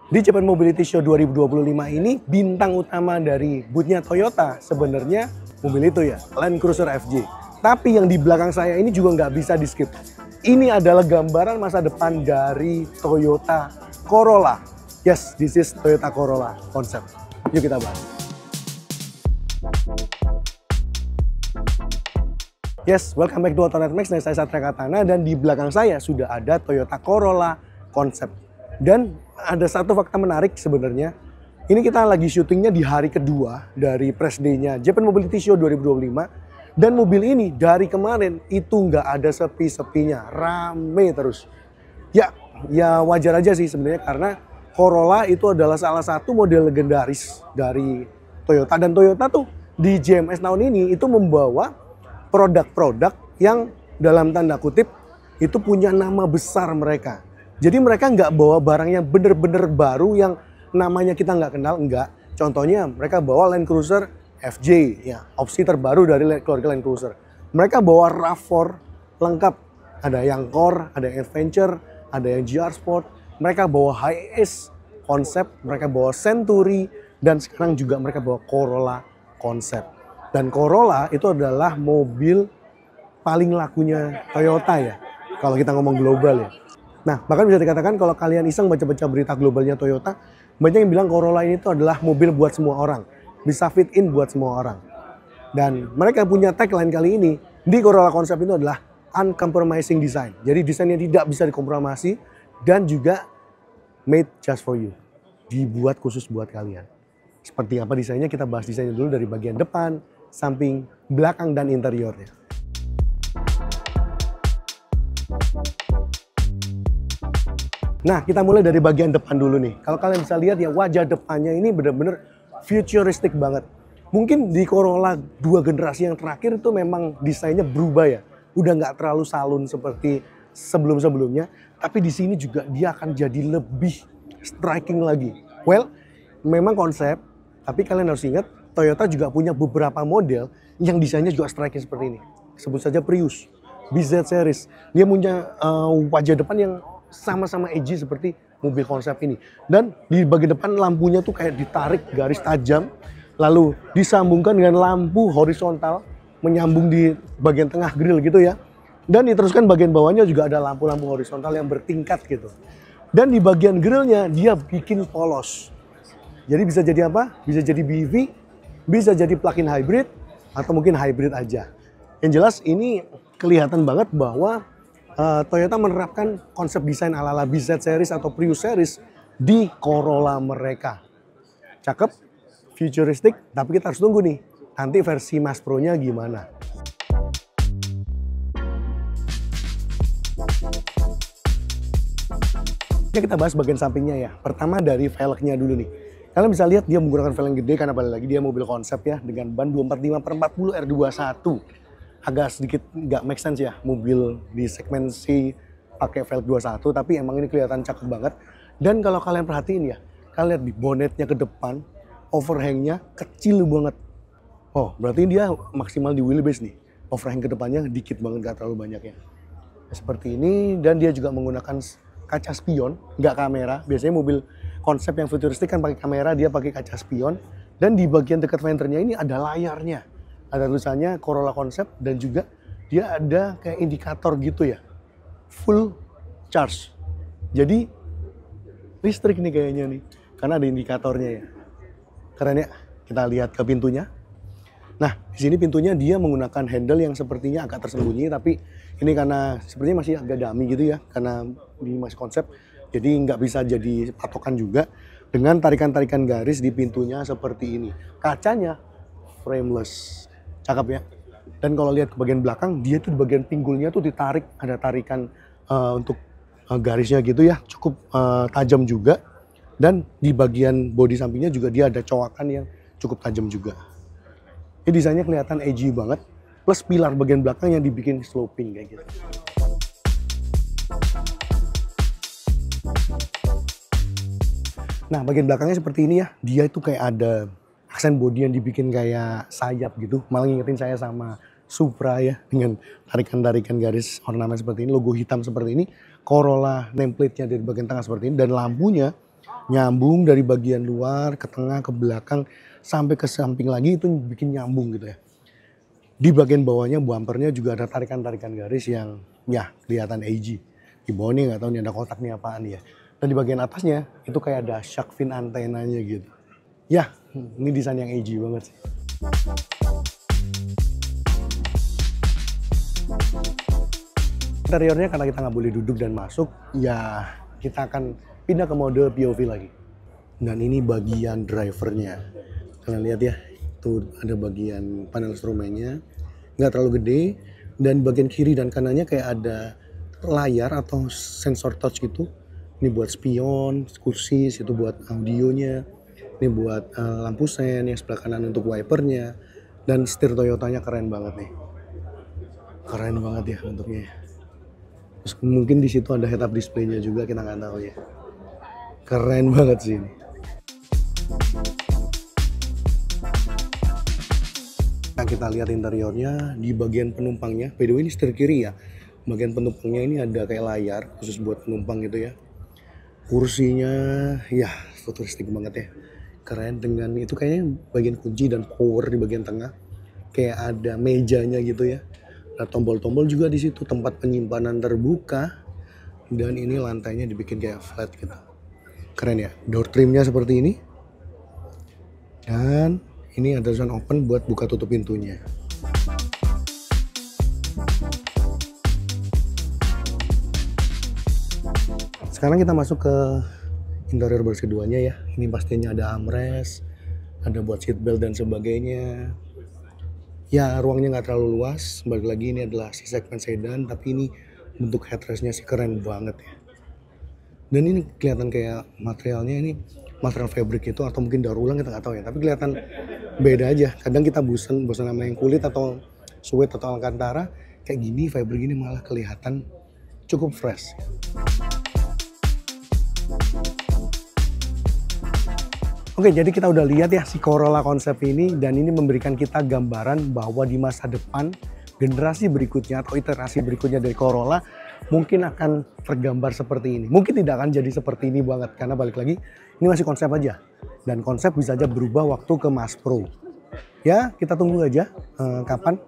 Di Japan Mobility Show 2025 ini bintang utama dari boothnya Toyota sebenarnya mobil itu ya, Land Cruiser FJ. Tapi yang di belakang saya ini juga nggak bisa di skip. Ini adalah gambaran masa depan dari Toyota Corolla. Yes, this is Toyota Corolla concept. Yuk kita bahas. Yes, welcome back to Autonet Max. Saya Satria Katana dan di belakang saya sudah ada Toyota Corolla concept. Dan ada satu fakta menarik sebenarnya. Ini kita lagi syutingnya di hari kedua dari press day-nya Japan Mobility Show 2025. Dan mobil ini dari kemarin itu nggak ada sepi-sepinya, rame terus. Ya wajar aja sih sebenarnya karena Corolla itu adalah salah satu model legendaris dari Toyota. Dan Toyota tuh di JMS tahun ini itu membawa produk-produk yang dalam tanda kutip itu punya nama besar mereka. Jadi mereka nggak bawa barang yang bener-bener baru yang namanya kita nggak kenal, enggak. Contohnya mereka bawa Land Cruiser FJ, ya opsi terbaru dari keluarga Land Cruiser. Mereka bawa RAV4 lengkap, ada yang Core, ada yang Adventure, ada yang GR Sport. Mereka bawa Hiace konsep, mereka bawa Century, dan sekarang juga mereka bawa Corolla konsep. Dan Corolla itu adalah mobil paling lakunya Toyota ya, kalau kita ngomong global ya. Nah, bahkan bisa dikatakan kalau kalian iseng baca-baca berita globalnya Toyota, banyak yang bilang Corolla ini tuh adalah mobil buat semua orang. Bisa fit in buat semua orang. Dan mereka punya tagline kali ini, di Corolla konsep itu adalah uncompromising design. Jadi desainnya tidak bisa dikompromisi dan juga made just for you. Dibuat khusus buat kalian. Seperti apa desainnya, kita bahas desainnya dulu dari bagian depan, samping, belakang, dan interiornya. Nah, kita mulai dari bagian depan dulu nih. Kalau kalian bisa lihat ya, wajah depannya ini benar-benar futuristik banget. Mungkin di Corolla 2 generasi yang terakhir itu memang desainnya berubah ya. Udah nggak terlalu salun seperti sebelum-sebelumnya. Tapi di sini juga dia akan jadi lebih striking lagi. Well, memang konsep, tapi kalian harus ingat Toyota juga punya beberapa model yang desainnya juga striking seperti ini. Sebut saja Prius, BZ Series. Dia punya wajah depan yang sama-sama edgy seperti mobil konsep ini. Dan di bagian depan lampunya tuh kayak ditarik garis tajam, lalu disambungkan dengan lampu horizontal, menyambung di bagian tengah grill gitu ya. Dan diteruskan bagian bawahnya juga ada lampu-lampu horizontal yang bertingkat gitu. Dan di bagian grillnya dia bikin polos. Jadi bisa jadi apa? Bisa jadi BEV, bisa jadi plug-in hybrid, atau mungkin hybrid aja. Yang jelas ini kelihatan banget bahwa Toyota menerapkan konsep desain ala-ala BZ Series atau Prius Series di Corolla mereka. Cakep, futuristik, tapi kita harus tunggu nih, nanti versi Mass Pro-nya gimana. Ya, kita bahas bagian sampingnya ya. Pertama dari velgnya dulu nih. Kalian bisa lihat dia menggunakan velg yang gede karena balik lagi dia mobil konsep ya dengan ban 245/40 R21. Agak sedikit nggak make sense ya mobil di segmen C pakai velg 21, tapi emang ini kelihatan cakep banget. Dan kalau kalian perhatiin ya, kalian lihat di bonetnya ke depan, overhangnya kecil banget. Oh, berarti dia maksimal di wheelbase nih. Overhang ke depannya dikit banget, nggak terlalu banyak ya. Seperti ini, dan dia juga menggunakan kaca spion, nggak kamera. Biasanya mobil konsep yang futuristik kan pakai kamera, dia pakai kaca spion. Dan di bagian dekat fendernya ini ada layarnya. Ada tulisannya Corolla konsep dan juga dia ada kayak indikator gitu ya. Full charge. Jadi listrik nih kayaknya nih. Karena ada indikatornya ya. Keren ya. Kita lihat ke pintunya. Nah, di sini pintunya dia menggunakan handle yang sepertinya agak tersembunyi, tapi ini karena sepertinya masih agak dummy gitu ya, karena ini masih konsep. Jadi nggak bisa jadi patokan juga dengan tarikan-tarikan garis di pintunya seperti ini. Kacanya frameless. Cakep ya. Dan kalau lihat ke bagian belakang, dia tuh di bagian pinggulnya tuh ditarik, ada tarikan untuk garisnya gitu ya, cukup tajam juga. Dan di bagian bodi sampingnya juga dia ada coakan yang cukup tajam juga. Ini desainnya kelihatan edgy banget, plus pilar bagian belakang yang dibikin sloping kayak gitu. Nah, bagian belakangnya seperti ini ya, dia itu kayak ada aksen bodi yang dibikin kayak sayap gitu, malah ngingetin saya sama Supra ya, dengan tarikan-tarikan garis ornamen seperti ini, logo hitam seperti ini, Corolla nameplate-nya dari bagian tengah seperti ini, dan lampunya Nyambung dari bagian luar ke tengah ke belakang sampai ke samping lagi, itu bikin nyambung gitu ya. Di bagian bawahnya bumpernya juga ada tarikan-tarikan garis yang ya kelihatan AG. Di bawahnya nggak tahu nih ada kotak nih apaan ya. Dan di bagian atasnya itu kayak ada shark fin antenanya gitu. Ya, ini desain yang AG banget sih. Interiornya karena kita nggak boleh duduk dan masuk, ya kita akan pindah ke mode POV lagi. Dan ini bagian drivernya. Kalian lihat ya, tuh ada bagian panel instrumennya, nggak terlalu gede. Dan bagian kiri dan kanannya kayak ada layar atau sensor touch gitu. Ini buat spion, kursi, itu buat audionya. Ini buat lampu sen, yang sebelah kanan untuk wipernya. Dan setir Toyotanya keren banget nih. Keren banget ya bentuknya. Terus mungkin di situ ada head-up display-nya juga, kita nggak tahu ya. Keren banget sih ini. Nah, kita lihat interiornya di bagian penumpangnya. By the way, ini setir kiri ya. Bagian penumpangnya ini ada kayak layar khusus buat penumpang gitu ya. Kursinya ya futuristik banget ya. Keren, dengan itu kayaknya bagian kunci dan power di bagian tengah. Kayak ada mejanya gitu ya. Ada tombol-tombol juga di situ, tempat penyimpanan terbuka. Dan ini lantainya dibikin kayak flat gitu. Keren ya. Door trimnya seperti ini. Dan ini ada zone open buat buka tutup pintunya. Sekarang kita masuk ke interior baris keduanya ya. Ini pastinya ada armrest, ada buat seat belt dan sebagainya. Ya, ruangnya nggak terlalu luas. Balik lagi, ini adalah C-segment sedan, tapi ini bentuk headrestnya sih keren banget ya. Dan ini kelihatan kayak materialnya ini material fabric itu atau mungkin daur ulang, kita nggak tahu ya. Tapi kelihatan beda aja. Kadang kita bosan sama yang kulit atau suede atau alcantara, kayak gini fabric ini malah kelihatan cukup fresh. Oke, jadi kita udah lihat ya si Corolla konsep ini, dan ini memberikan kita gambaran bahwa di masa depan generasi berikutnya atau iterasi berikutnya dari Corolla mungkin akan tergambar seperti ini. Mungkin tidak akan jadi seperti ini banget karena balik lagi ini masih konsep aja, dan konsep bisa aja berubah waktu ke Mass Pro. Ya, kita tunggu aja kapan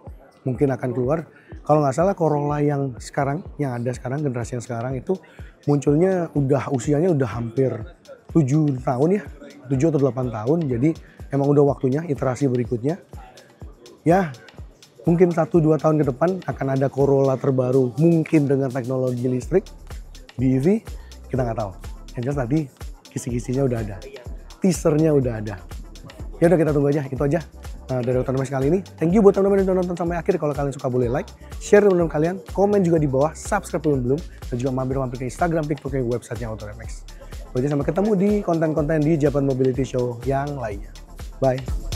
mungkin akan keluar. Kalau nggak salah Corolla yang sekarang, yang ada sekarang, generasi yang sekarang itu munculnya usianya udah hampir 7 tahun ya, 7 atau 8 tahun. Jadi emang udah waktunya iterasi berikutnya. Ya, mungkin 1-2 tahun ke depan akan ada Corolla terbaru, mungkin dengan teknologi listrik, BEV, kita nggak tahu. Yang jelas tadi kisi-kisinya udah ada, teasernya udah ada. Ya udah, kita tunggu aja, itu aja dari Autonomous kali ini. Thank you buat teman-teman yang udah nonton sampai akhir. Kalau kalian suka boleh like, share teman-teman kalian, komen juga di bawah, subscribe belum, dan juga mampir-mampir ke Instagram, TikTok, ke websitenya Autonomous. Sampai ketemu di konten-konten di Japan Mobility Show yang lainnya. Bye.